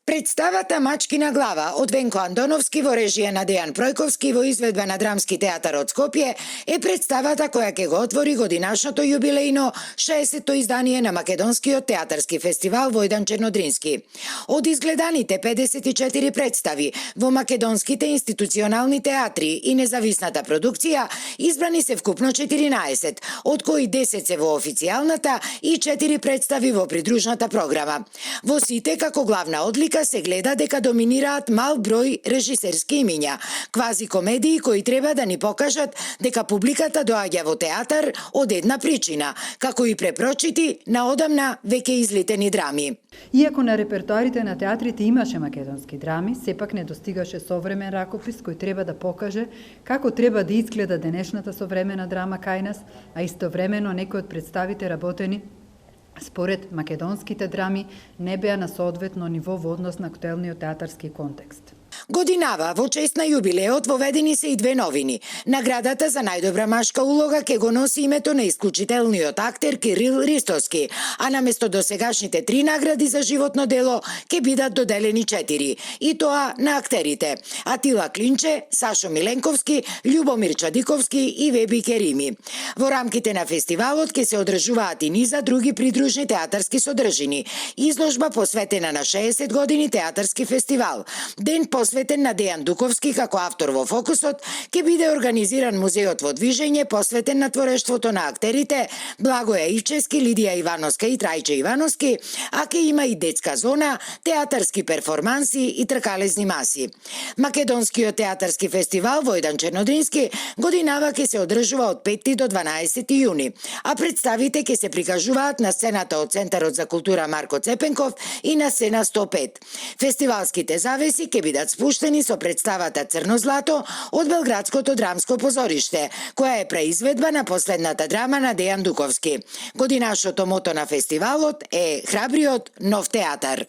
Представата Мачкина глава од Венко Андоновски во режија на Дејан Пројковски во изведба на Драмски театар од Скопје е представата која ќе го отвори годинашното јубилејно 60-то издание на Македонскиот театарски фестивал Војдан Чернодрински. Од изгледаните 54 представи во македонските институционални театри и независната продукција избрани се вкупно 14, од кои 10 се во официјалната и 4 представи во придружната програма. Во сите како главна одлика се гледа дека доминираат мал број режисерски имиња, квази комедии кои треба да ни покажат дека публиката доаѓа во театар од една причина, како и препрочити на одамна веќе излитени драми. Иако на репертоарите на театрите имаше македонски драми, сепак не достигаше современ ракопис кој треба да покаже како треба да изгледа денешната современа драма кај нас, а истовремено некои од представите работени според македонските драми не беа на соодветно ниво во однос на актуелниот театарски контекст. Годинава, во чест на јубилеот, воведени се и две новини. Наградата за најдобра машка улога ќе го носи името на исклучителниот актер Кирил Ристовски, а наместо досегашните 3 награди за животно дело ќе бидат доделени 4, и тоа на актерите: Атила Клинче, Сашо Миленковски, Љубомир Чадиковски и Веби Керими. Во рамките на фестивалот ќе се одржуваат и низа други придружни театарски содржини. Изложба посветена на 60 години театарски фестивал. Ден посветен на Дејан Дуковски како автор во фокусот, ќе биде организиран музеот во движење посветен на творештвото на актерите Благоја Ивчевски, Лидија Ивановска и Трајче Ивановски, а ќе има и детска зона, театарски перформанси и тркалезни маси. Македонскиот театарски фестивал Војдан Чернодрински годинава ќе се одржува од 5 до 12 јуни, а представите ќе се прикажуваат на сцената од Центарот за култура Марко Цепенков и на сцена 105. Фестивалските завеси ќе бидат спуштени со представата Црно злато од Белградското драмско позориште, која е преизведба на последната драма на Дејан Дуковски. Годинашното мото на фестивалот е Храбриот нов театар.